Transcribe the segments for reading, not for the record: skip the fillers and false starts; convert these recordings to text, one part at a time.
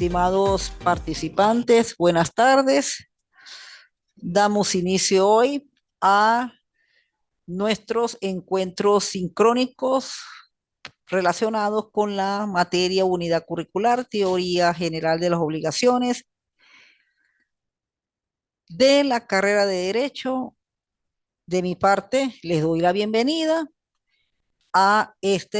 Estimados participantes, buenas tardes. Damos inicio hoy a nuestros encuentros sincrónicos relacionados con la materia unidad curricular, teoría general de las obligaciones de la carrera de Derecho. De mi parte, les doy la bienvenida a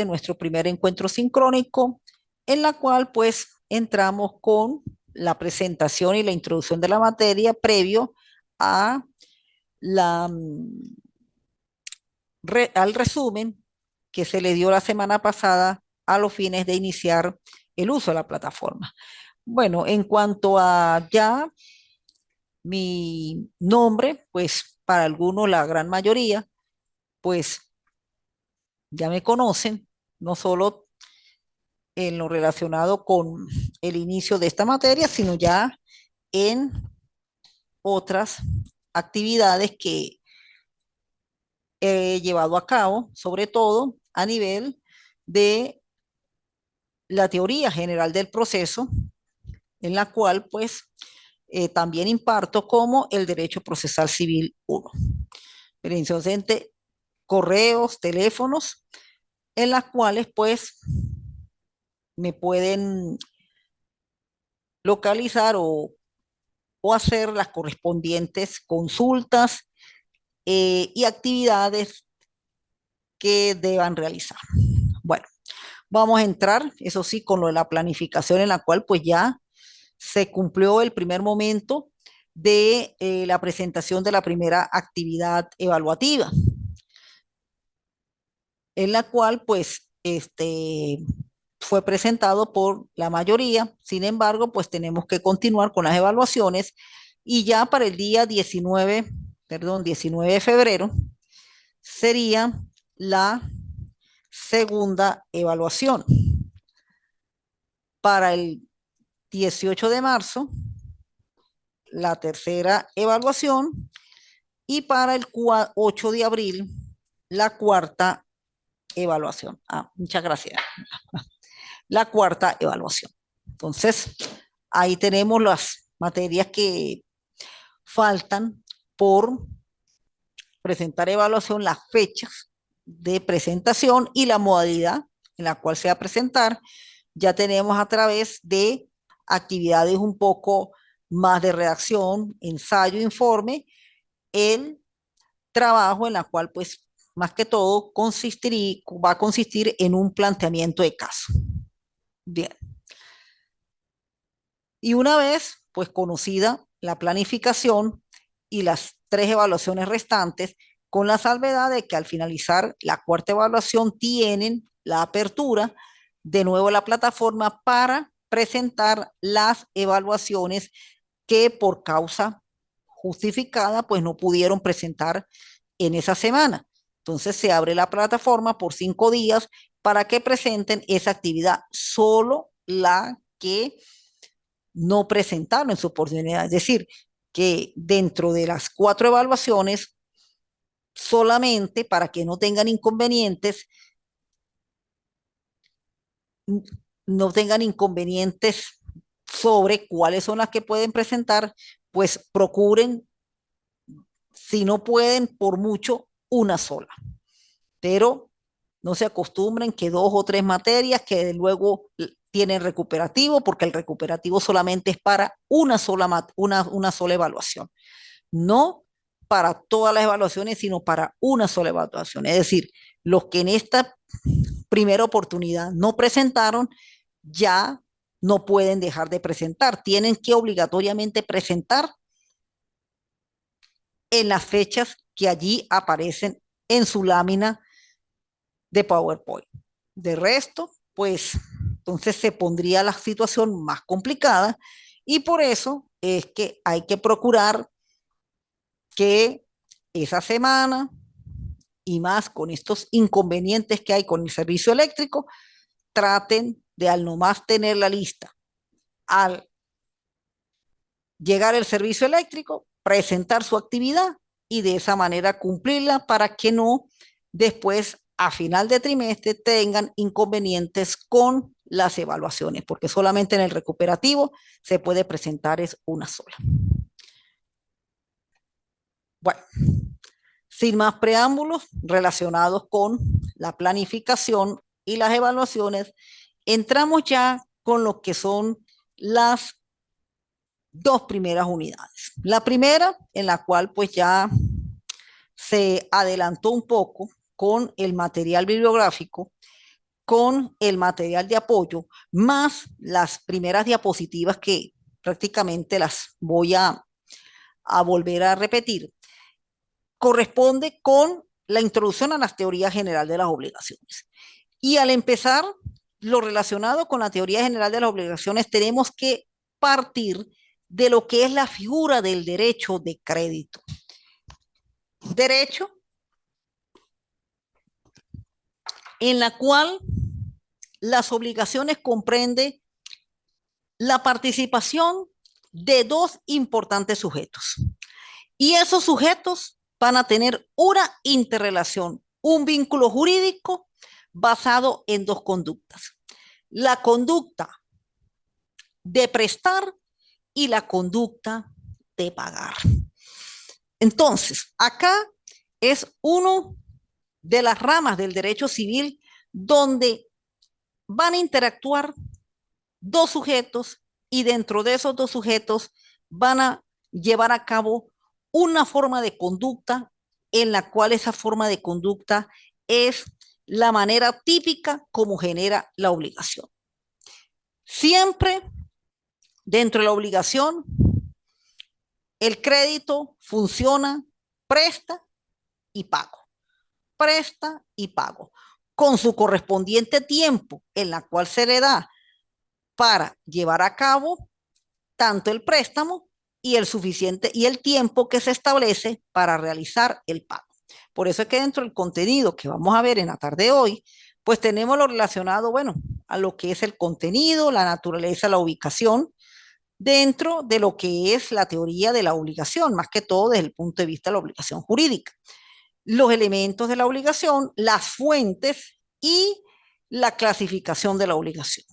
nuestro primer encuentro sincrónico, en la cual pues entramos con la presentación y la introducción de la materia previo a la, al resumen que se le dio la semana pasada a los fines de iniciar el uso de la plataforma. Bueno, en cuanto a ya mi nombre, pues para algunos, la gran mayoría, pues ya me conocen, no solo en lo relacionado con el inicio de esta materia, sino ya en otras actividades que he llevado a cabo, sobre todo a nivel de la teoría general del proceso, en la cual pues también imparto como el derecho procesal civil 1. Entonces, correos, teléfonos, en las cuales pues me pueden localizar o hacer las correspondientes consultas y actividades que deban realizar. Bueno, vamos a entrar, eso sí, con lo de la planificación en la cual pues ya se cumplió el primer momento de la presentación de la primera actividad evaluativa, en la cual pues fue presentado por la mayoría. Sin embargo, pues tenemos que continuar con las evaluaciones y ya para el día 19 de febrero sería la segunda evaluación. Para el 18 de marzo, la tercera evaluación, y para el 8 de abril, la cuarta evaluación. Muchas gracias. La cuarta evaluación. Entonces, ahí tenemos las materias que faltan por presentar evaluación, las fechas de presentación y la modalidad en la cual se va a presentar. Ya tenemos a través de actividades un poco más de redacción, ensayo, informe, el trabajo en la cual pues más que todo va a consistir en un planteamiento de caso. Bien. Y una vez pues conocida la planificación y las tres evaluaciones restantes, con la salvedad de que al finalizar la cuarta evaluación tienen la apertura de nuevo la plataforma para presentar las evaluaciones que por causa justificada pues no pudieron presentar en esa semana. Entonces se abre la plataforma por 5 días para que presenten esa actividad, solo la que no presentaron en su oportunidad. Es decir, que dentro de las 4 evaluaciones, solamente para que no tengan inconvenientes, no tengan inconvenientes sobre cuáles son las que pueden presentar, pues procuren, si no pueden, por mucho, una sola. Pero no se acostumbren que 2 o 3 materias que luego tienen recuperativo, porque el recuperativo solamente es para una sola evaluación, no para todas las evaluaciones, sino para una sola evaluación. Es decir, los que en esta primera oportunidad no presentaron, ya no pueden dejar de presentar, tienen que obligatoriamente presentar en las fechas que allí aparecen en su lámina de PowerPoint. De resto, pues entonces se pondría la situación más complicada y por eso es que hay que procurar que esa semana y más con estos inconvenientes que hay con el servicio eléctrico, traten de al nomás tener la lista, al llegar el servicio eléctrico, presentar su actividad y de esa manera cumplirla para que no después a final de trimestre tengan inconvenientes con las evaluaciones, porque solamente en el recuperativo se puede presentar es una sola. Bueno, sin más preámbulos relacionados con la planificación y las evaluaciones, entramos ya con lo que son las dos primeras unidades. La primera, en la cual pues ya se adelantó un poco con el material bibliográfico, con el material de apoyo, más las primeras diapositivas que prácticamente las voy a volver a repetir, corresponde con la introducción a las teorías general de las obligaciones. Y al empezar lo relacionado con la teoría general de las obligaciones, tenemos que partir de lo que es la figura del derecho de crédito. Derecho en la cual las obligaciones comprende la participación de dos importantes sujetos. Y esos sujetos van a tener una interrelación, un vínculo jurídico basado en dos conductas. La conducta de prestar y la conducta de pagar. Entonces, acá es uno de las ramas del derecho civil donde van a interactuar dos sujetos y dentro de esos dos sujetos van a llevar a cabo una forma de conducta en la cual esa forma de conducta es la manera típica como genera la obligación. Siempre dentro de la obligación, el crédito funciona, presta y pago. Presta y pago, con su correspondiente tiempo en la cual se le da para llevar a cabo tanto el préstamo y el suficiente y el tiempo que se establece para realizar el pago. Por eso es que dentro del contenido que vamos a ver en la tarde de hoy, pues tenemos lo relacionado, bueno, a lo que es el contenido, la naturaleza, la ubicación, dentro de lo que es la teoría de la obligación, más que todo desde el punto de vista de la obligación jurídica. Los elementos de la obligación, las fuentes y la clasificación de la obligación.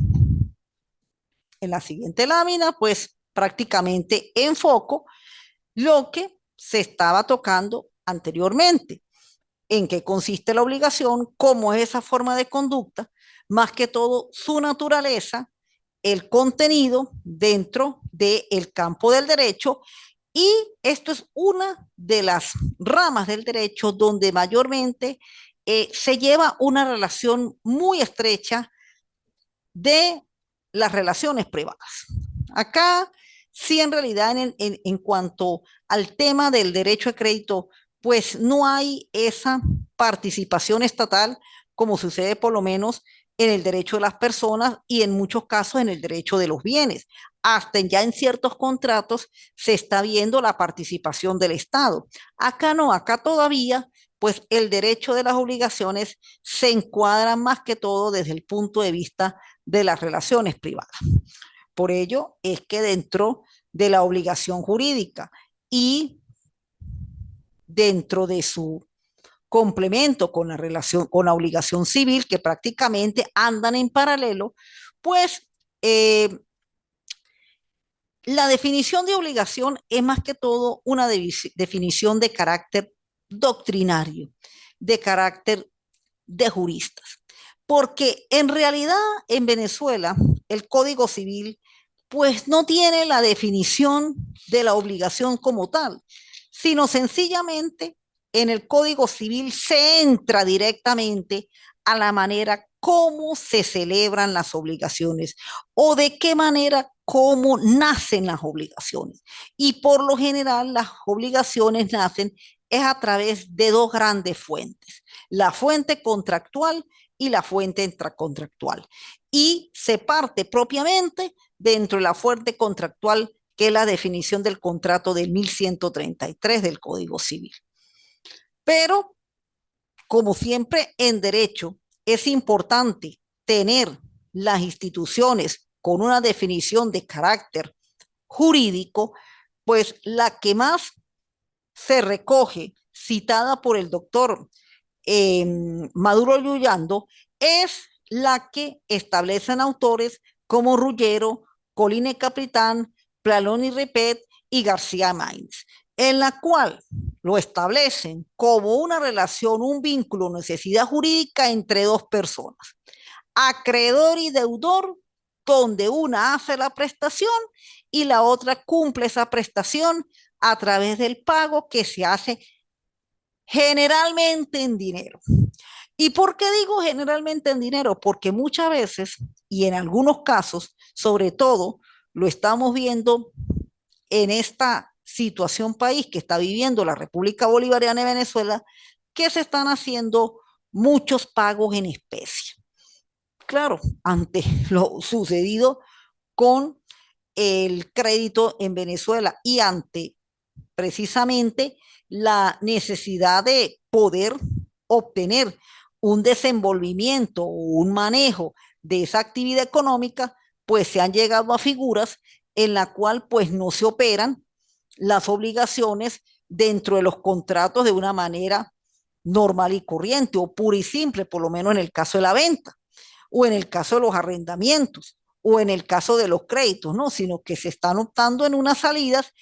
En la siguiente lámina, pues prácticamente enfoco lo que se estaba tocando anteriormente, en qué consiste la obligación, cómo es esa forma de conducta, más que todo su naturaleza, el contenido dentro del campo del derecho. Y esto es una de las ramas del derecho donde mayormente se lleva una relación muy estrecha de las relaciones privadas. Acá, sí, en realidad, en cuanto al tema del derecho de crédito, pues no hay esa participación estatal como sucede por lo menos en el derecho de las personas y en muchos casos en el derecho de los bienes. Hasta ya en ciertos contratos se está viendo la participación del Estado. Acá no, acá todavía, pues el derecho de las obligaciones se encuadra más que todo desde el punto de vista de las relaciones privadas. Por ello es que dentro de la obligación jurídica y dentro de su complemento con la relación, con la obligación civil, que prácticamente andan en paralelo, pues la definición de obligación es más que todo una definición de carácter doctrinario, de carácter de juristas. Porque en realidad en Venezuela el Código Civil pues no tiene la definición de la obligación como tal, sino sencillamente en el Código Civil se entra directamente a la manera cómo se celebran las obligaciones o de qué manera cómo nacen las obligaciones. Y por lo general las obligaciones nacen es a través de dos grandes fuentes, la fuente contractual y la fuente intracontractual. Y se parte propiamente dentro de la fuente contractual, que es la definición del contrato del 1133 del Código Civil. Pero, como siempre en derecho, es importante tener las instituciones con una definición de carácter jurídico, pues la que más se recoge, citada por el doctor Maduro Yuyando, es la que establecen autores como Ruggiero, Colline Capitán, Plalón y Ripet y García Maínez, en la cual lo establecen como una relación, un vínculo, necesidad jurídica entre dos personas, acreedor y deudor, donde una hace la prestación y la otra cumple esa prestación a través del pago que se hace generalmente en dinero. ¿Y por qué digo generalmente en dinero? Porque muchas veces, y en algunos casos, sobre todo, lo estamos viendo en esta situación país que está viviendo la República Bolivariana de Venezuela, que se están haciendo muchos pagos en especie. Claro, ante lo sucedido con el crédito en Venezuela y ante precisamente la necesidad de poder obtener un desenvolvimiento o un manejo de esa actividad económica, pues se han llegado a figuras en la cual pues no se operan las obligaciones dentro de los contratos de una manera normal y corriente o pura y simple, por lo menos en el caso de la venta o en el caso de los arrendamientos o en el caso de los créditos, ¿no? Sino que se están optando en unas salidas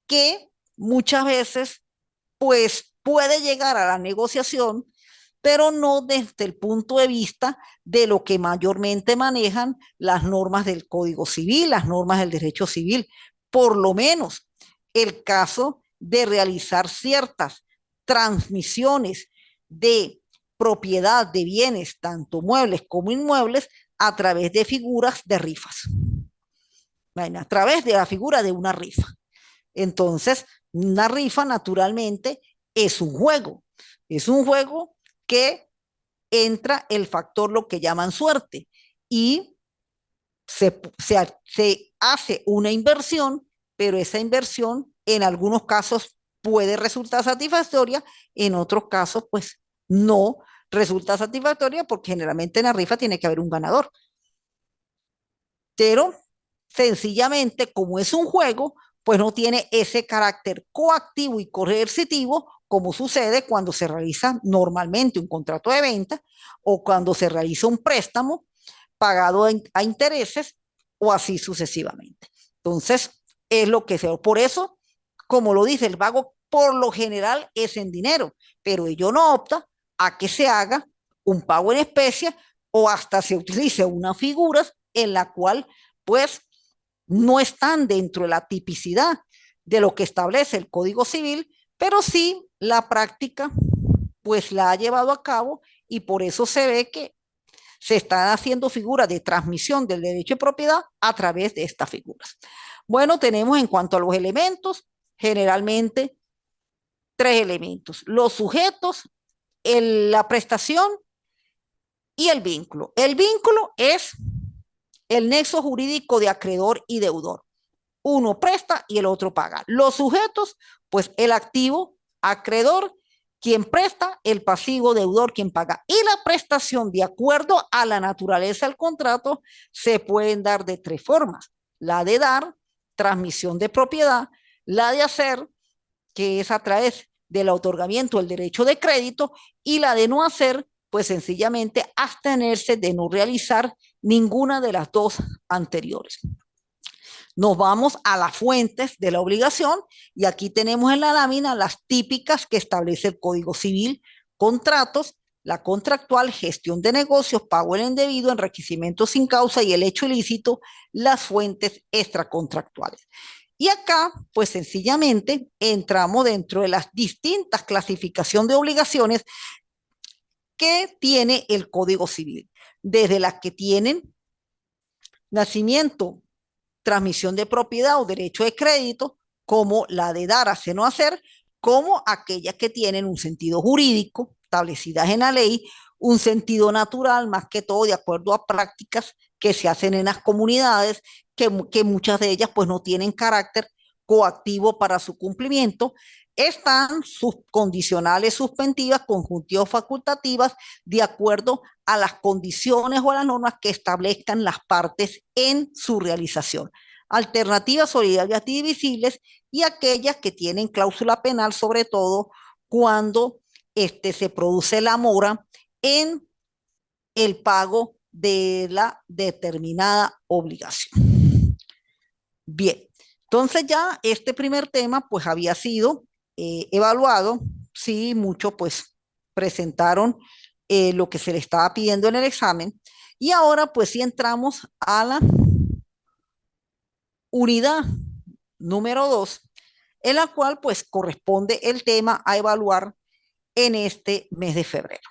que muchas veces pues puede llegar a la negociación, pero no desde el punto de vista de lo que mayormente manejan las normas del Código Civil, las normas del derecho civil, por lo menos el caso de realizar ciertas transmisiones de propiedad de bienes, tanto muebles como inmuebles, a través de figuras de rifas, a través de la figura de una rifa. Entonces, una rifa naturalmente es un juego que entra el factor lo que llaman suerte y se hace una inversión, pero esa inversión en algunos casos puede resultar satisfactoria, en otros casos pues no resulta satisfactoria porque generalmente en la rifa tiene que haber un ganador. Pero sencillamente, como es un juego, pues no tiene ese carácter coactivo y coercitivo como sucede cuando se realiza normalmente un contrato de venta o cuando se realiza un préstamo pagado a intereses o así sucesivamente. Entonces, es lo que se... Por eso, como lo dice el pago, por lo general es en dinero, pero ello no opta a que se haga un pago en especie o hasta se utilice una figura en la cual pues no están dentro de la tipicidad de lo que establece el Código Civil, pero sí la práctica pues la ha llevado a cabo y por eso se ve que se están haciendo figuras de transmisión del derecho de propiedad a través de estas figuras. Bueno, tenemos en cuanto a los elementos, generalmente tres elementos: los sujetos, la prestación y el vínculo. El vínculo es el nexo jurídico de acreedor y deudor. Uno presta y el otro paga. Los sujetos, pues el activo, acreedor, quien presta, el pasivo, deudor, quien paga. Y la prestación, de acuerdo a la naturaleza del contrato, se pueden dar de tres formas: la de dar, transmisión de propiedad; la de hacer, que es a través del otorgamiento del derecho de crédito; y la de no hacer, pues sencillamente abstenerse de no realizar ninguna de las dos anteriores. Nos vamos a las fuentes de la obligación y aquí tenemos en la lámina las típicas que establece el Código Civil: contratos, la contractual, gestión de negocios, pago el indebido, enriquecimiento sin causa y el hecho ilícito, las fuentes extracontractuales. Y acá, pues sencillamente entramos dentro de las distintas clasificaciones de obligaciones que tiene el Código Civil, desde las que tienen nacimiento, transmisión de propiedad o derecho de crédito, como la de dar, hacer, no hacer, como aquellas que tienen un sentido jurídico, establecidas en la ley, un sentido natural, más que todo de acuerdo a prácticas que se hacen en las comunidades, que muchas de ellas pues no tienen carácter coactivo para su cumplimiento. Están sus condicionales suspensivas, conjuntivas facultativas, de acuerdo a las condiciones o a las normas que establezcan las partes en su realización. Alternativas solidarias y divisibles, y aquellas que tienen cláusula penal, sobre todo cuando se produce la mora en el pago de la determinada obligación. Bien, entonces ya este primer tema pues había sido evaluado. Sí, muchos pues presentaron lo que se le estaba pidiendo en el examen. Y ahora pues sí entramos a la unidad número 2, en la cual pues corresponde el tema a evaluar en este mes de febrero,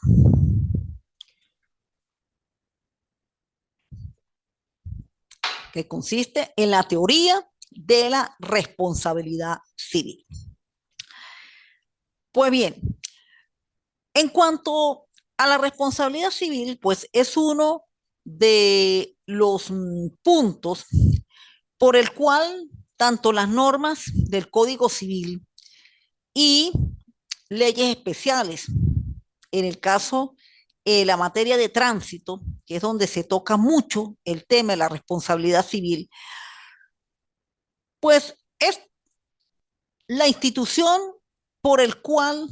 que consiste en la teoría de la responsabilidad civil. Pues bien, en cuanto a la responsabilidad civil, pues es uno de los puntos por el cual tanto las normas del Código Civil y leyes especiales, en el caso de la materia de tránsito, que es donde se toca mucho el tema de la responsabilidad civil, pues es la institución por el cual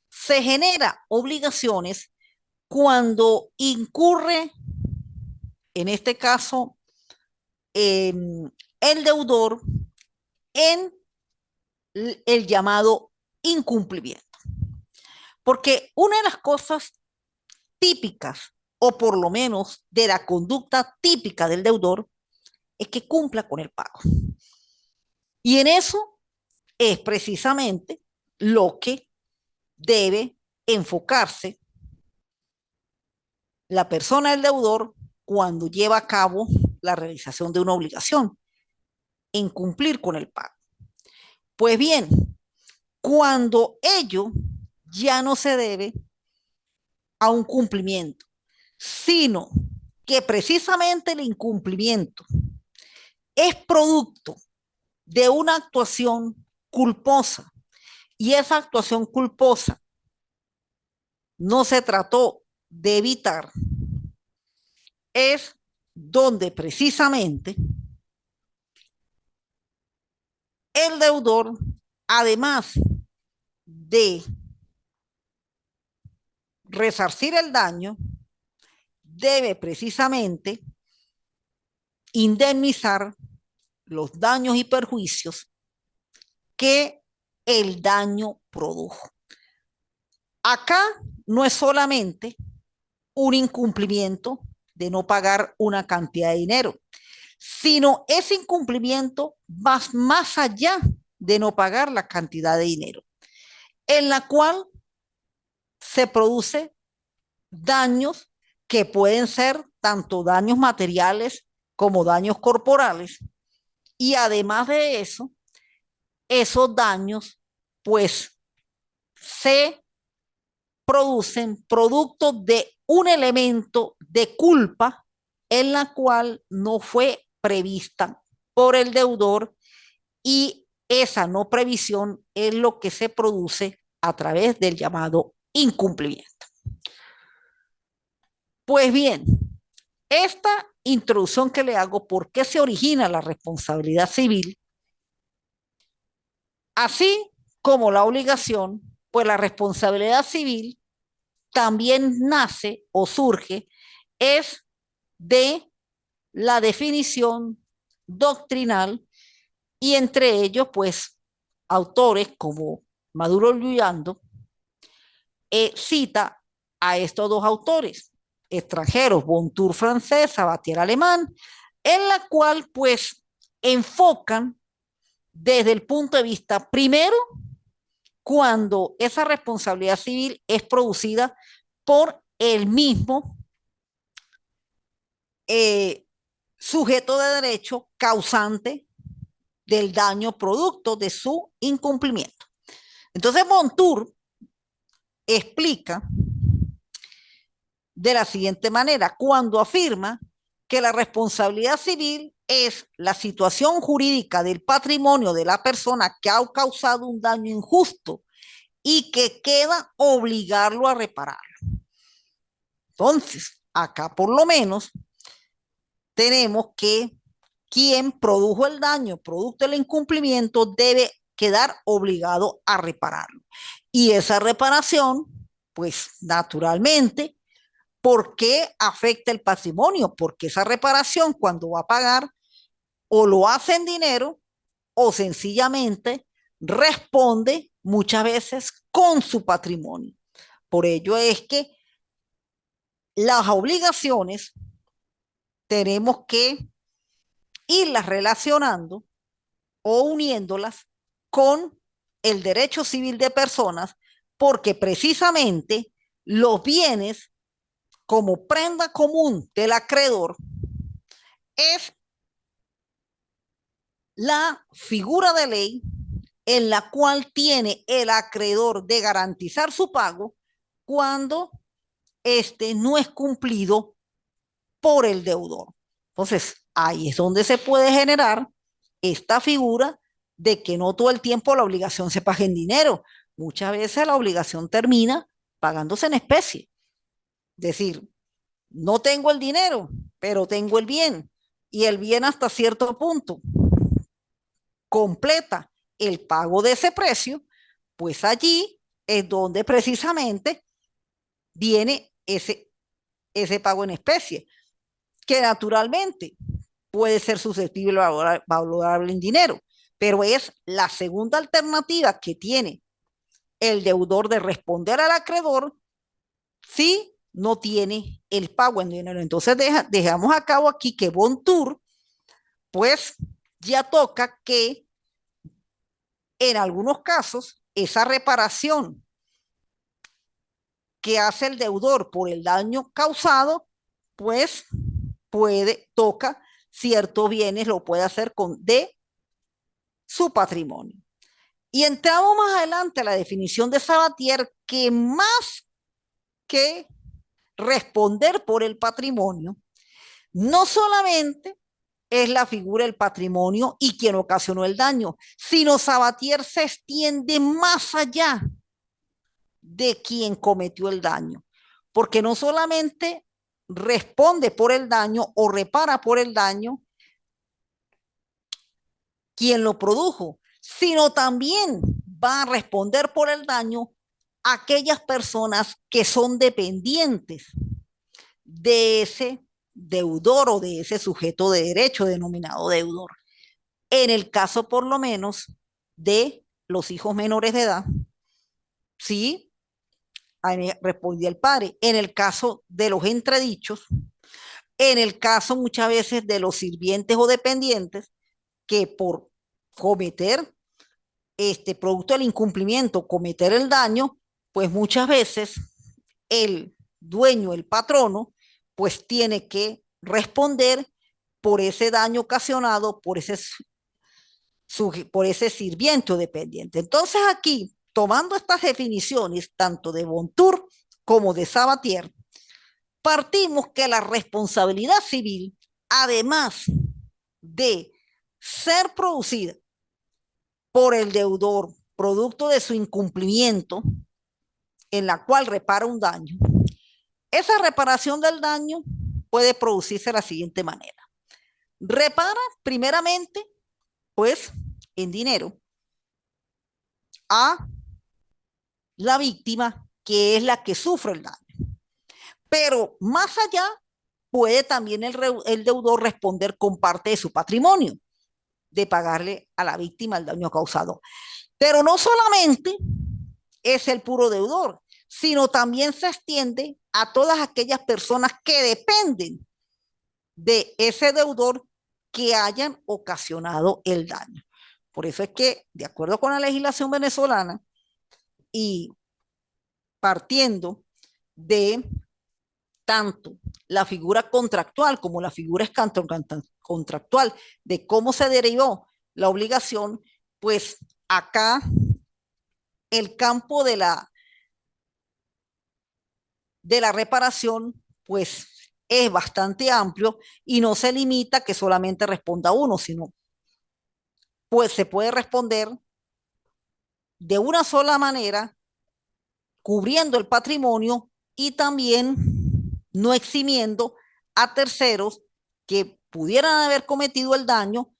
se genera obligaciones cuando incurre, en este caso, el deudor en el llamado incumplimiento. Porque una de las cosas típicas, o por lo menos de la conducta típica del deudor, es que cumpla con el pago. Y en eso es precisamente lo que debe enfocarse la persona del deudor cuando lleva a cabo la realización de una obligación, en cumplir con el pago. Pues bien, cuando ello ya no se debe a un cumplimiento, sino que precisamente el incumplimiento es producto de una actuación culposa y esa actuación culposa no se trató de evitar, es donde precisamente el deudor, además de resarcir el daño, debe precisamente indemnizar los daños y perjuicios que el daño produjo. Acá no es solamente un incumplimiento de no pagar una cantidad de dinero, sino ese incumplimiento va más allá de no pagar la cantidad de dinero, en la cual se produce daños que pueden ser tanto daños materiales como daños corporales. Y además de eso, esos daños pues se producen producto de un elemento de culpa en la cual no fue prevista por el deudor, y esa no previsión es lo que se produce a través del llamado incumplimiento. Pues bien, esta introducción que le hago, ¿por qué se origina la responsabilidad civil? Así como la obligación, pues la responsabilidad civil también nace o surge es de la definición doctrinal, y entre ellos pues autores como Maduro Luyando cita a estos dos autores extranjeros, Bontour francés, Sabatier alemán, en la cual pues enfocan desde el punto de vista primero cuando esa responsabilidad civil es producida por el mismo sujeto de derecho causante del daño producto de su incumplimiento. Entonces Montour explica de la siguiente manera, cuando afirma que la responsabilidad civil es la situación jurídica del patrimonio de la persona que ha causado un daño injusto y que queda obligarlo a repararlo. Entonces, acá por lo menos tenemos que quien produjo el daño producto del incumplimiento debe quedar obligado a repararlo. Y esa reparación, pues naturalmente, ¿Por qué afecta el patrimonio? Porque esa reparación cuando va a pagar o lo hace en dinero o sencillamente responde muchas veces con su patrimonio. Por ello es que las obligaciones tenemos que irlas relacionando o uniéndolas con el derecho civil de personas, porque precisamente los bienes como prenda común del acreedor es la figura de ley en la cual tiene el acreedor de garantizar su pago cuando este no es cumplido por el deudor. Entonces, ahí es donde se puede generar esta figura de que no todo el tiempo la obligación se paga en dinero. Muchas veces la obligación termina pagándose en especie. Es decir, no tengo el dinero, pero tengo el bien. Y el bien hasta cierto punto completa el pago de ese precio, pues allí es donde precisamente viene ese pago en especie, que naturalmente puede ser susceptible valorable en dinero, pero es la segunda alternativa que tiene el deudor de responder al acreedor si no tiene el pago en dinero. Entonces dejamos a cabo aquí que Bontour, pues ya toca que en algunos casos esa reparación que hace el deudor por el daño causado, pues toca ciertos bienes, lo puede hacer de su patrimonio. Y entramos más adelante a la definición de Sabatier, que más que responder por el patrimonio, no solamente es la figura del patrimonio y quien ocasionó el daño, sino Sabatier se extiende más allá de quien cometió el daño, porque no solamente responde por el daño o repara por el daño quien lo produjo, sino también va a responder por el daño aquellas personas que son dependientes de ese deudor o de ese sujeto de derecho denominado deudor. En el caso, por lo menos, de los hijos menores de edad, sí, respondía el padre. En el caso de los entredichos, en el caso muchas veces de los sirvientes o dependientes, que por cometer producto del incumplimiento, cometer el daño, pues muchas veces el dueño, el patrono, pues tiene que responder por ese daño ocasionado por ese sirviente o dependiente. Entonces aquí, tomando estas definiciones, tanto de Bontour como de Sabatier, partimos que la responsabilidad civil, además de ser producida por el deudor, producto de su incumplimiento, en la cual repara un daño, esa reparación del daño puede producirse de la siguiente manera. Repara primeramente, pues, en dinero a la víctima, que es la que sufre el daño. Pero más allá, puede también el deudor responder con parte de su patrimonio, de pagarle a la víctima el daño causado. Pero no solamente es el puro deudor, sino también se extiende a todas aquellas personas que dependen de ese deudor que hayan ocasionado el daño. Por eso es que, de acuerdo con la legislación venezolana y partiendo de tanto la figura contractual como la figura contractual de cómo se derivó la obligación, pues acá el campo de la reparación, pues es bastante amplio y no se limita a que solamente responda uno, sino pues se puede responder de una sola manera, cubriendo el patrimonio y también no eximiendo a terceros que pudieran haber cometido el daño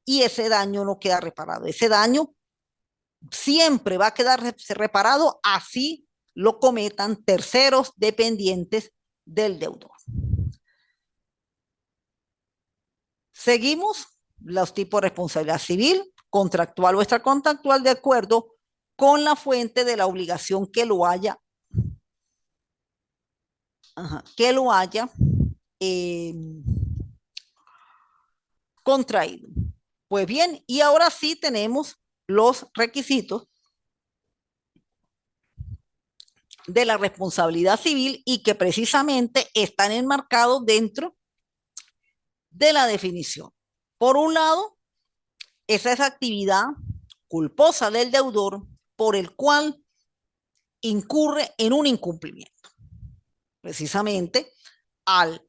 y ese daño no queda reparado. Ese daño siempre va a quedar reparado así lo cometan terceros dependientes del deudor. Seguimos los tipos de responsabilidad civil, contractual o extracontractual de acuerdo con la fuente de la obligación que lo haya, que lo haya eh, contraído. Pues bien, y ahora sí tenemos los requisitos de la responsabilidad civil y que precisamente están enmarcados dentro de la definición. Por un lado, esa es actividad culposa del deudor por el cual incurre en un incumplimiento. Precisamente al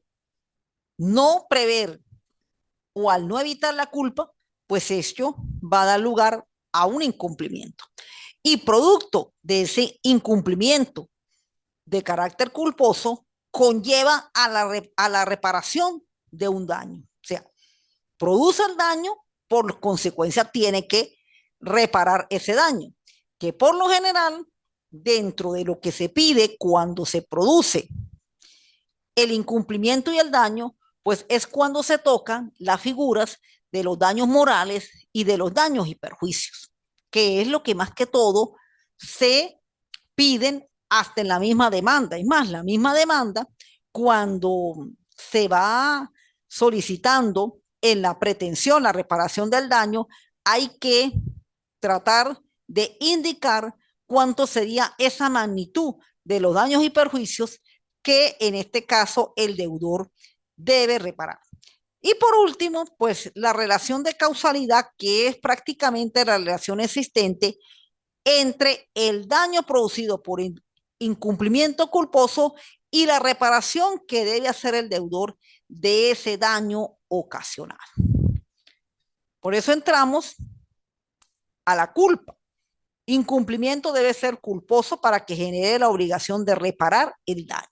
no prever o al no evitar la culpa, pues esto va a dar lugar a un incumplimiento. Y producto de ese incumplimiento de carácter culposo, conlleva a la reparación de un daño. O sea, produce el daño, por consecuencia tiene que reparar ese daño, que por lo general, dentro de lo que se pide cuando se produce el incumplimiento y el daño, pues es cuando se tocan las figuras de los daños morales y de los daños y perjuicios, que es lo que más que todo se piden hasta en la misma demanda. Es más, la misma demanda, cuando se va solicitando en la pretensión, la reparación del daño, hay que tratar de indicar cuánto sería esa magnitud de los daños y perjuicios que en este caso el deudor debe reparar. Y por último, pues la relación de causalidad, que es prácticamente la relación existente entre el daño producido por incumplimiento culposo y la reparación que debe hacer el deudor de ese daño ocasional. Por eso entramos a la culpa. Incumplimiento debe ser culposo para que genere la obligación de reparar el daño.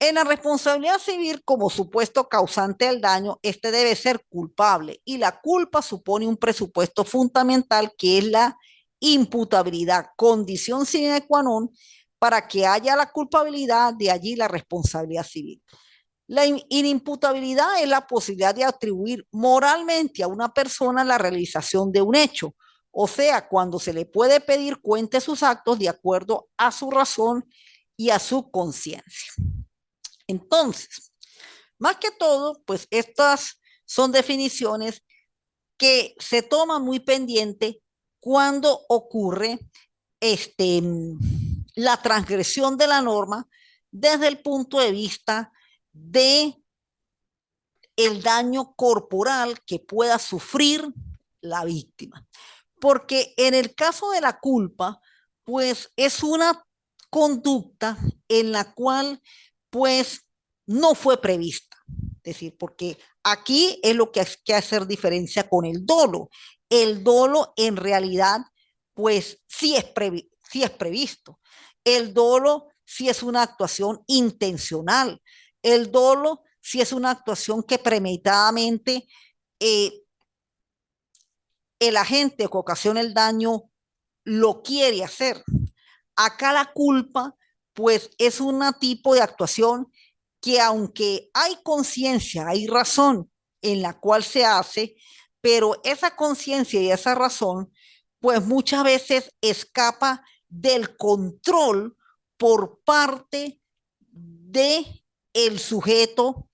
En la responsabilidad civil, como supuesto causante del daño, este debe ser culpable y la culpa supone un presupuesto fundamental que es la imputabilidad, condición sine qua non para que haya la culpabilidad, de allí la responsabilidad civil. La inimputabilidad es la posibilidad de atribuir moralmente a una persona la realización de un hecho, o sea, cuando se le puede pedir cuente sus actos de acuerdo a su razón y a su conciencia. Entonces, más que todo, pues estas son definiciones que se toman muy pendiente cuando ocurre la transgresión de la norma desde el punto de vista de el daño corporal que pueda sufrir la víctima. Porque en el caso de la culpa, pues es una conducta en la cual pues no fue prevista. Es decir, porque aquí es lo que hay que hacer diferencia con el dolo. El dolo en realidad pues sí es previsto. El dolo sí es una actuación intencional. El dolo sí es una actuación que premeditadamente el agente que ocasiona el daño lo quiere hacer. Acá la culpa, pues es un tipo de actuación que aunque hay conciencia, hay razón en la cual se hace, pero esa conciencia y esa razón, pues muchas veces escapa del control por parte de el sujeto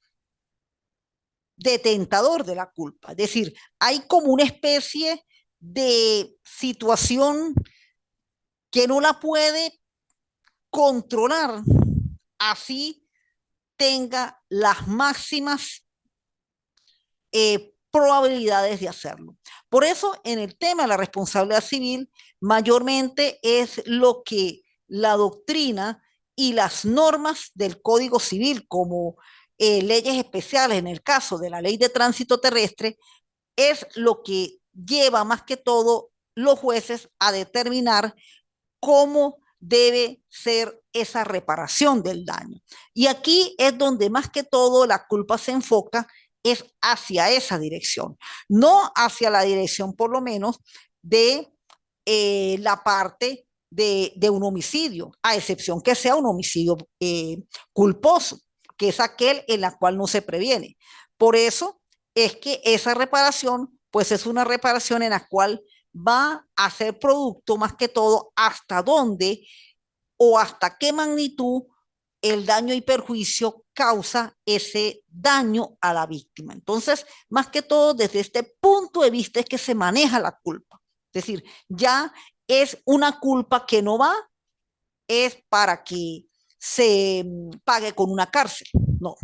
detentador de la culpa. Es decir, hay como una especie de situación que no la puede controlar, así tenga las máximas probabilidades de hacerlo. Por eso, en el tema de la responsabilidad civil, mayormente es lo que la doctrina y las normas del Código Civil, como leyes especiales en el caso de la Ley de Tránsito Terrestre, es lo que lleva más que todo los jueces a determinar cómo debe ser esa reparación del daño. Y aquí es donde más que todo la culpa se enfoca, es hacia esa dirección, no hacia la dirección por lo menos de la parte de un homicidio, a excepción que sea un homicidio culposo, que es aquel en la cual no se previene. Por eso es que esa reparación, pues es una reparación en la cual va a ser producto más que todo hasta dónde o hasta qué magnitud el daño y perjuicio causa ese daño a la víctima. Entonces, más que todo, desde este punto de vista es que se maneja la culpa. Es decir, ya es una culpa que no va, es para que se pague con una cárcel, no,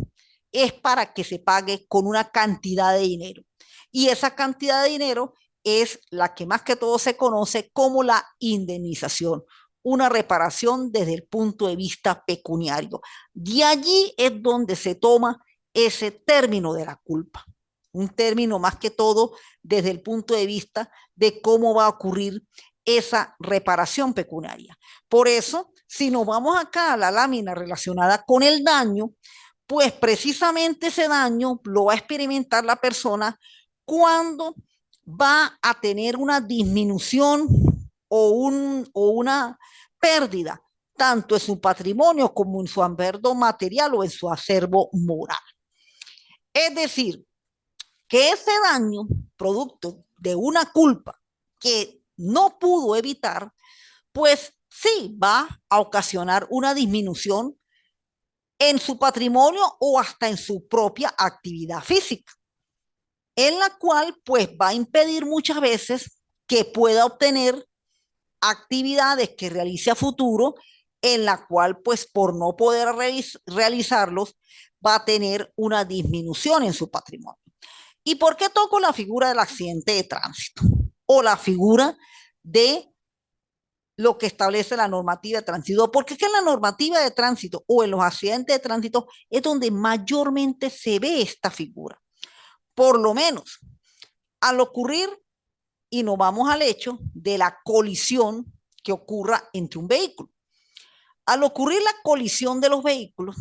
es para que se pague con una cantidad de dinero. Y esa cantidad de dinero es la que más que todo se conoce como la indemnización, una reparación desde el punto de vista pecuniario. De allí es donde se toma ese término de la culpa, un término más que todo desde el punto de vista de cómo va a ocurrir esa reparación pecuniaria. Por eso, si nos vamos acá a la lámina relacionada con el daño, pues precisamente ese daño lo va a experimentar la persona cuando va a tener una disminución o una pérdida, tanto en su patrimonio como en su acervo material o en su acervo moral. Es decir, que ese daño, producto de una culpa que no pudo evitar, pues sí va a ocasionar una disminución en su patrimonio o hasta en su propia actividad física, en la cual pues va a impedir muchas veces que pueda obtener actividades que realice a futuro, en la cual pues por no poder realizarlos va a tener una disminución en su patrimonio. ¿Y por qué toco la figura del accidente de tránsito o la figura de lo que establece la normativa de tránsito? Porque es que en la normativa de tránsito o en los accidentes de tránsito es donde mayormente se ve esta figura. Por lo menos, al ocurrir, y nos vamos al hecho de la colisión que ocurra entre un vehículo. Al ocurrir la colisión de los vehículos,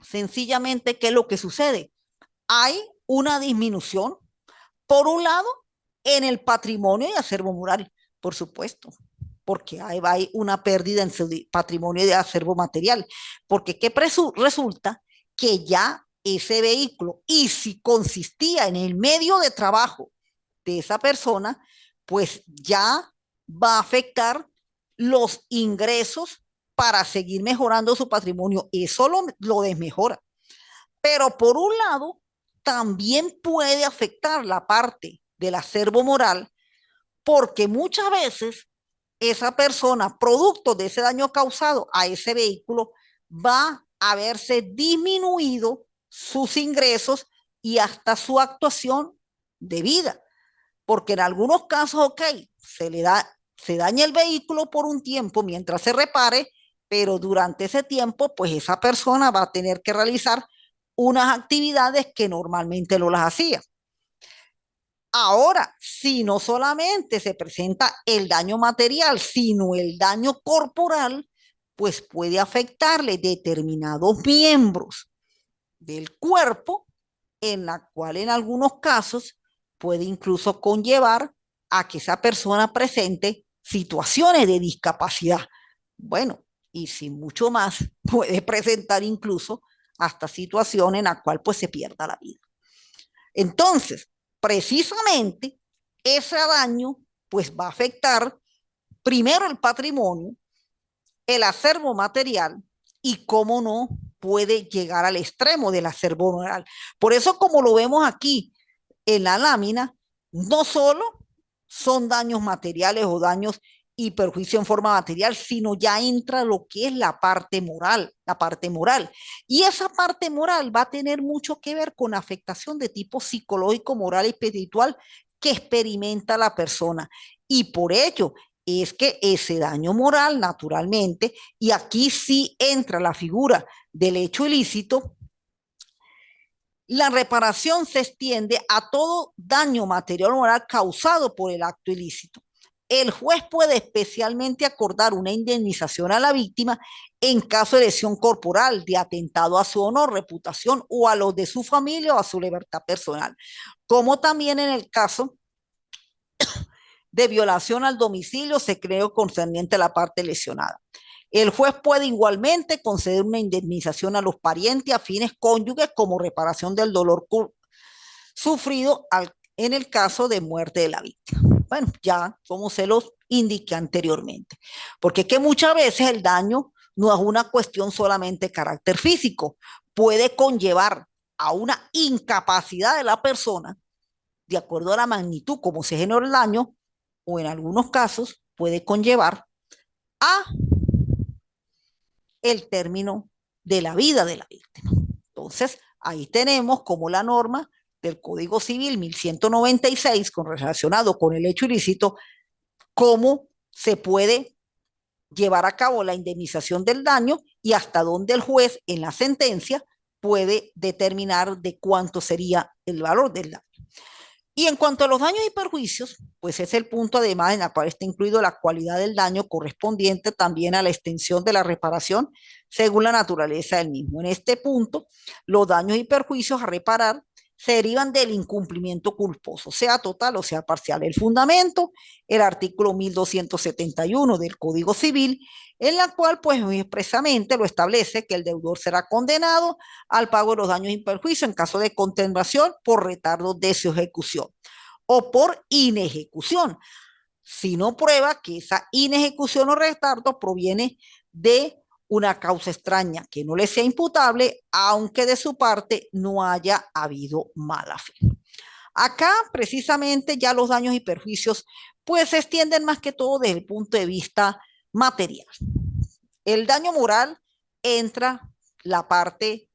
sencillamente, ¿qué es lo que sucede? Hay una disminución, por un lado, en el patrimonio y acervo moral, por supuesto, porque hay una pérdida en su patrimonio de acervo material, porque ¿qué resulta? Que ya ese vehículo, y si consistía en el medio de trabajo de esa persona, pues ya va a afectar los ingresos para seguir mejorando su patrimonio. Eso lo desmejora. Pero por un lado, también puede afectar la parte del acervo moral, porque muchas veces esa persona, producto de ese daño causado a ese vehículo, va a verse disminuido sus ingresos y hasta su actuación de vida. Porque en algunos casos, ok, se daña el vehículo por un tiempo mientras se repare, pero durante ese tiempo, pues esa persona va a tener que realizar unas actividades que normalmente no las hacía. Ahora, si no solamente se presenta el daño material, sino el daño corporal, pues puede afectarle determinados miembros del cuerpo, en la cual en algunos casos puede incluso conllevar a que esa persona presente situaciones de discapacidad. Bueno, y sin mucho más, puede presentar incluso hasta situaciones en la cual pues se pierda la vida. Entonces, precisamente ese daño pues va a afectar primero el patrimonio, el acervo material y cómo no puede llegar al extremo del acervo moral. Por eso, como lo vemos aquí en la lámina, no solo son daños materiales o daños y perjuicio en forma material, sino ya entra lo que es la parte moral, la parte moral. Y esa parte moral va a tener mucho que ver con afectación de tipo psicológico, moral y espiritual que experimenta la persona. Y por ello es que ese daño moral, naturalmente, y aquí sí entra la figura del hecho ilícito, la reparación se extiende a todo daño material o moral causado por el acto ilícito. El juez puede especialmente acordar una indemnización a la víctima en caso de lesión corporal, de atentado a su honor, reputación o a los de su familia o a su libertad personal, como también en el caso de violación al domicilio se creó concerniente a la parte lesionada. El juez puede igualmente conceder una indemnización a los parientes afines cónyuges como reparación del dolor sufrido en el caso de muerte de la víctima. Bueno, ya como se los indiqué anteriormente, porque es que muchas veces el daño no es una cuestión solamente de carácter físico, puede conllevar a una incapacidad de la persona de acuerdo a la magnitud como se generó el daño, o en algunos casos puede conllevar a el término de la vida de la víctima. Entonces, ahí tenemos como la norma del Código Civil 1196 con relacionado con el hecho ilícito, cómo se puede llevar a cabo la indemnización del daño y hasta dónde el juez en la sentencia puede determinar de cuánto sería el valor del daño. Y en cuanto a los daños y perjuicios, pues es el punto además en el cual está incluido la cualidad del daño correspondiente también a la extensión de la reparación según la naturaleza del mismo. En este punto, los daños y perjuicios a reparar se derivan del incumplimiento culposo, sea total o sea parcial. El fundamento, el artículo 1271 del Código Civil, en la cual pues expresamente lo establece que el deudor será condenado al pago de los daños y perjuicios en caso de contemplación por retardo de su ejecución o por inejecución, si no prueba que esa inejecución o retardo proviene de una causa extraña que no le sea imputable, aunque de su parte no haya habido mala fe. Acá, precisamente, ya los daños y perjuicios, pues se extienden más que todo desde el punto de vista material. El daño moral entra la parte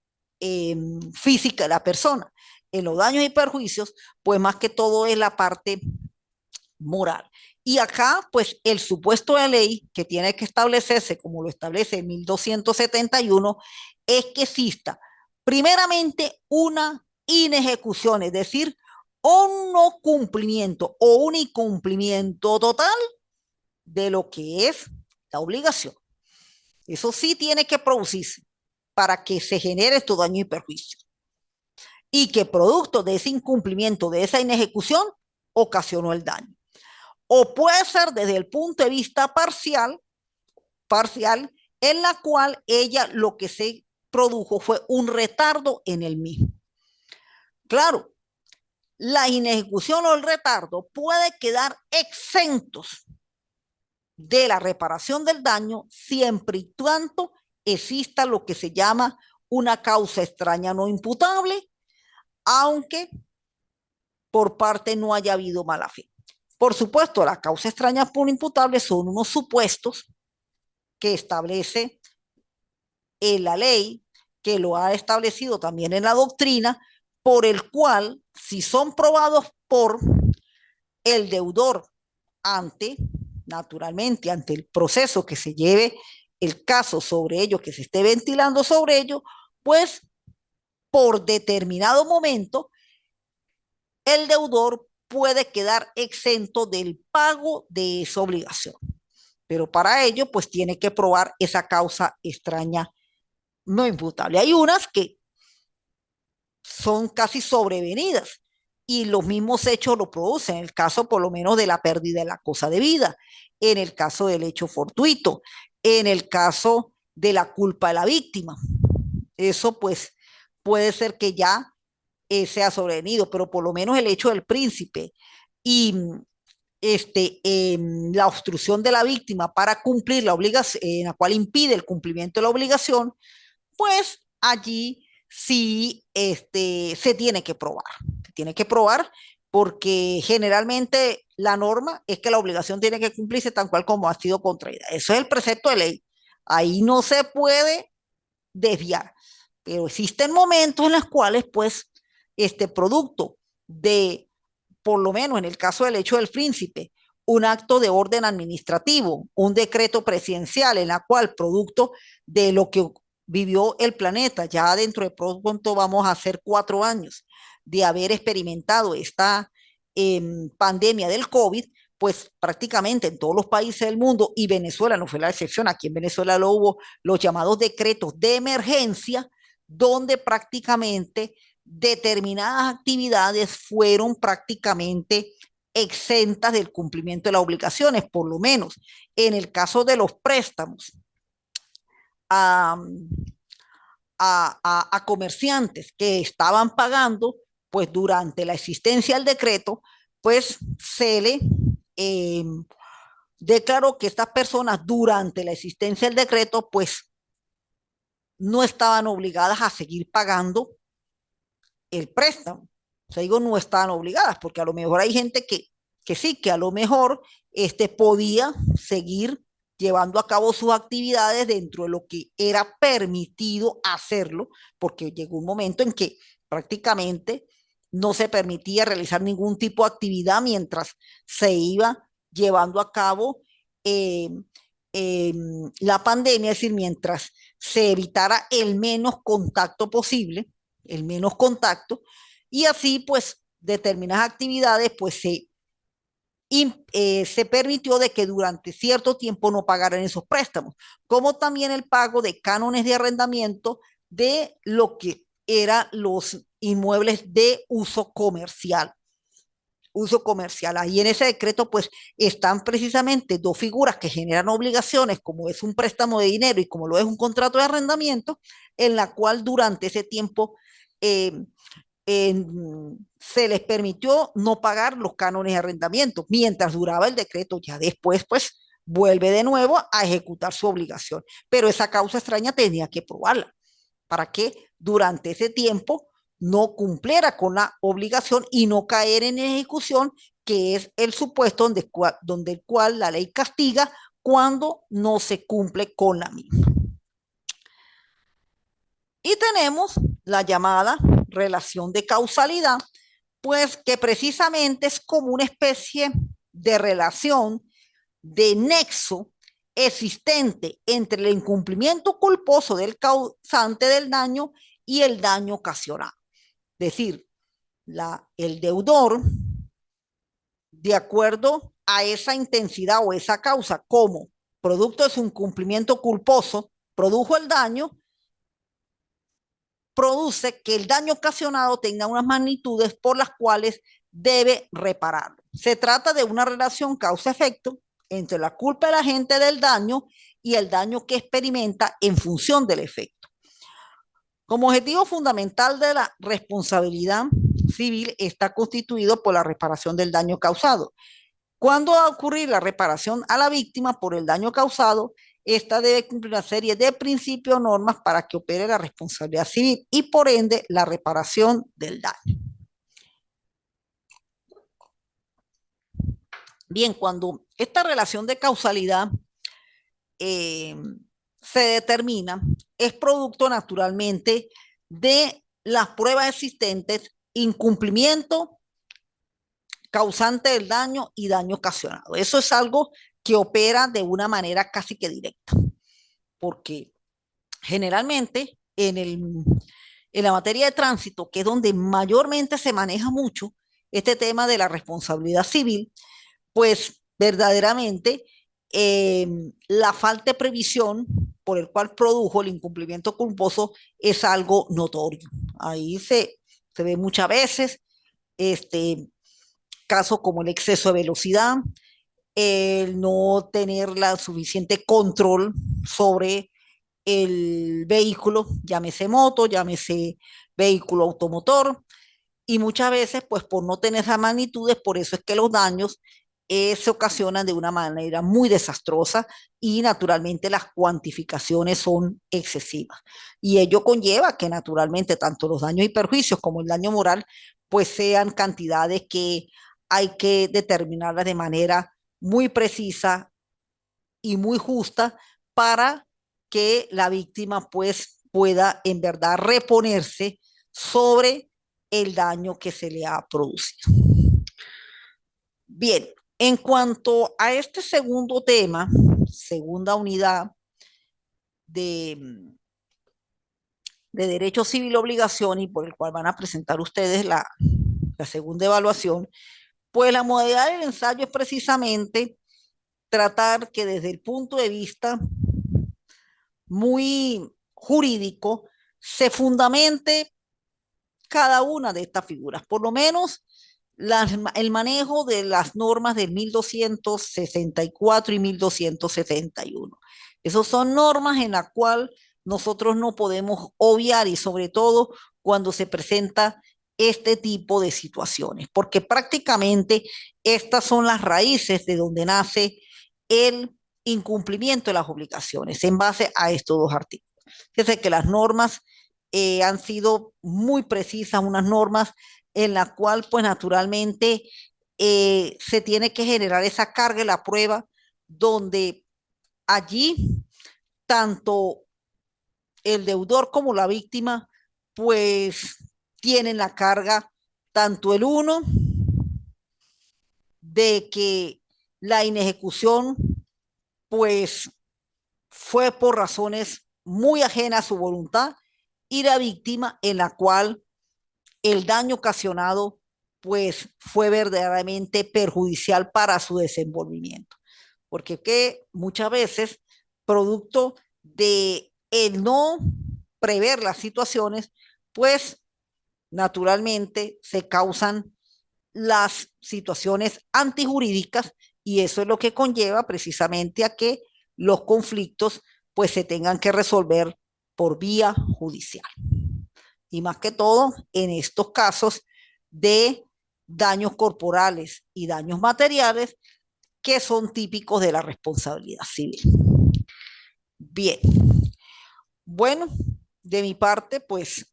física de la persona. En los daños y perjuicios, pues más que todo es la parte moral. Y acá, pues el supuesto de ley que tiene que establecerse, como lo establece en 1271, es que exista primeramente una inejecución, es decir, un no cumplimiento o un incumplimiento total de lo que es la obligación. Eso sí tiene que producirse para que se genere estos daños y perjuicios. Y que producto de ese incumplimiento, de esa inejecución, ocasionó el daño. O puede ser desde el punto de vista parcial, en la cual ella lo que se produjo fue un retardo en el mismo. Claro, la inejecución o el retardo puede quedar exentos de la reparación del daño siempre y cuando exista lo que se llama una causa extraña no imputable, aunque por parte no haya habido mala fe. Por supuesto, las causas extrañas por imputable son unos supuestos que establece en la ley, que lo ha establecido también en la doctrina, por el cual, si son probados por el deudor ante, naturalmente, ante el proceso que se lleve el caso sobre ello, que se esté ventilando sobre ello, pues por determinado momento el deudor puede quedar exento del pago de esa obligación. Pero para ello, pues tiene que probar esa causa extraña no imputable. Hay unas que son casi sobrevenidas y los mismos hechos lo producen, en el caso por lo menos de la pérdida de la cosa de vida, en el caso del hecho fortuito, en el caso de la culpa de la víctima. Eso pues puede ser que ya sea sobrevenido, pero por lo menos el hecho del príncipe y la obstrucción de la víctima para cumplir la obligación, en la cual impide el cumplimiento de la obligación, pues allí sí se tiene que probar. Se tiene que probar porque generalmente la norma es que la obligación tiene que cumplirse tal cual como ha sido contraída. Eso es el precepto de ley. Ahí no se puede desviar. Pero existen momentos en los cuales, pues, este producto de, por lo menos en el caso del hecho del príncipe, un acto de orden administrativo, un decreto presidencial en la cual, producto de lo que vivió el planeta, ya dentro de pronto vamos a hacer 4 años de haber experimentado esta pandemia del COVID, pues prácticamente en todos los países del mundo, y Venezuela no fue la excepción, aquí en Venezuela lo hubo, los llamados decretos de emergencia, donde prácticamente determinadas actividades fueron prácticamente exentas del cumplimiento de las obligaciones, por lo menos en el caso de los préstamos a, a comerciantes que estaban pagando, pues durante la existencia del decreto, pues se le eh, declaró que estas personas durante la existencia del decreto, pues no estaban obligadas a seguir pagando el préstamo. O sea, digo, no estaban obligadas, porque a lo mejor hay gente que sí, que a lo mejor podía seguir llevando a cabo sus actividades dentro de lo que era permitido hacerlo, porque llegó un momento en que prácticamente no se permitía realizar ningún tipo de actividad mientras se iba llevando a cabo eh, eh, la pandemia, es decir, mientras se evitara el menos contacto posible, el menos contacto, y así pues determinadas actividades pues se permitió de que durante cierto tiempo no pagaran esos préstamos, como también el pago de cánones de arrendamiento de lo que eran los inmuebles de uso comercial. Uso comercial. Ahí en ese decreto pues están precisamente dos figuras que generan obligaciones, como es un préstamo de dinero y como lo es un contrato de arrendamiento, en la cual durante ese tiempo eh, se les permitió no pagar los cánones de arrendamiento mientras duraba el decreto. Ya después, pues, vuelve de nuevo a ejecutar su obligación. Pero esa causa extraña tenía que probarla para que durante ese tiempo no cumpliera con la obligación y no caer en ejecución, que es el supuesto donde el cual la ley castiga cuando no se cumple con la misma. Y tenemos la llamada relación de causalidad, pues que precisamente es como una especie de relación, de nexo existente entre el incumplimiento culposo del causante del daño y el daño ocasionado. Es decir, el deudor, de acuerdo a esa intensidad o esa causa, como producto de su incumplimiento culposo, produjo el daño, produce que el daño ocasionado tenga unas magnitudes por las cuales debe repararlo. Se trata de una relación causa-efecto entre la culpa de la gente del daño y el daño que experimenta en función del efecto. Como objetivo fundamental de la responsabilidad civil está constituido por la reparación del daño causado. ¿Cuándo va a ocurrir la reparación a la víctima por el daño causado? Esta debe cumplir una serie de principios o normas para que opere la responsabilidad civil y por ende la reparación del daño. Bien, cuando esta relación de causalidad eh, se determina, es producto naturalmente de las pruebas existentes, incumplimiento causante del daño y daño ocasionado. Eso es algo que opera de una manera casi que directa, porque generalmente en la materia de tránsito, que es donde mayormente se maneja mucho este tema de la responsabilidad civil, pues verdaderamente eh, la falta de previsión por el cual produjo el incumplimiento culposo es algo notorio. Ahí se ve muchas veces casos como el exceso de velocidad, el no tener la suficiente control sobre el vehículo, llámese moto, llámese vehículo automotor, y muchas veces, pues por no tener esas magnitudes, por eso es que los daños se ocasionan de una manera muy desastrosa y naturalmente las cuantificaciones son excesivas. Y ello conlleva que naturalmente tanto los daños y perjuicios como el daño moral, pues sean cantidades que hay que determinarlas de manera muy precisa y muy justa para que la víctima pues pueda en verdad reponerse sobre el daño que se le ha producido. Bien, en cuanto a este segundo tema, segunda unidad de, de Derecho Civil Obligación y por el cual van a presentar ustedes la segunda evaluación, pues la modalidad del ensayo es precisamente tratar que desde el punto de vista muy jurídico se fundamente cada una de estas figuras, por lo menos el manejo de las normas del 1264 y 1271. Esas son normas en las cuales nosotros no podemos obviar y sobre todo cuando se presenta este tipo de situaciones, porque prácticamente estas son las raíces de donde nace el incumplimiento de las obligaciones en base a estos dos artículos. Fíjense que las normas han sido muy precisas, unas normas en la cual pues naturalmente se tiene que generar esa carga de la prueba donde allí tanto el deudor como la víctima pues tienen la carga, tanto el uno de que la inejecución pues fue por razones muy ajenas a su voluntad y la víctima en la cual el daño ocasionado pues fue verdaderamente perjudicial para su desenvolvimiento. Porque que muchas veces, producto de el no prever las situaciones, pues naturalmente se causan las situaciones antijurídicas y eso es lo que conlleva precisamente a que los conflictos pues se tengan que resolver por vía judicial. Y más que todo en estos casos de daños corporales y daños materiales que son típicos de la responsabilidad civil. Bien, bueno, de mi parte, pues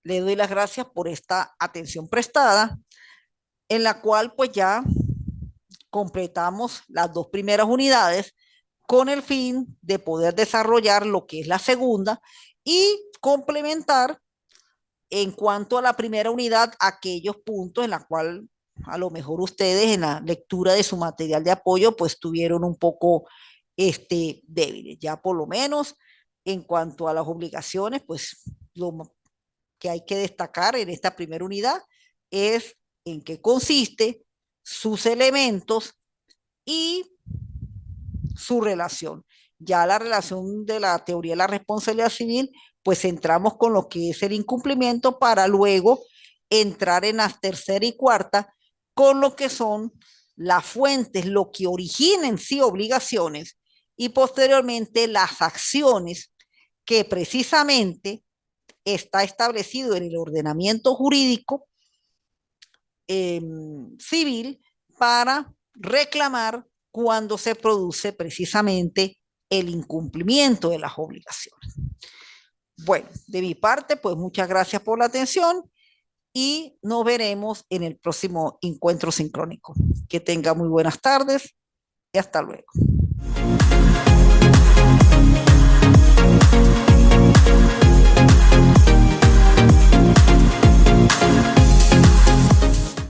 le doy las gracias por esta atención prestada, en la cual pues ya completamos las dos primeras unidades con el fin de poder desarrollar lo que es la segunda y complementar en cuanto a la primera unidad aquellos puntos en la cual a lo mejor ustedes en la lectura de su material de apoyo pues tuvieron un poco débiles. Ya por lo menos en cuanto a las obligaciones, pues lo que hay que destacar en esta primera unidad es en qué consiste, sus elementos y su relación. Ya la relación de la teoría de la responsabilidad civil, pues entramos con lo que es el incumplimiento para luego entrar en las tercera y cuarta con lo que son las fuentes, lo que origina en sí obligaciones y posteriormente las acciones que precisamente está establecido en el ordenamiento jurídico civil para reclamar cuando se produce precisamente el incumplimiento de las obligaciones. Bueno, de mi parte, pues muchas gracias por la atención y nos veremos en el próximo encuentro sincrónico. Que tenga muy buenas tardes y hasta luego.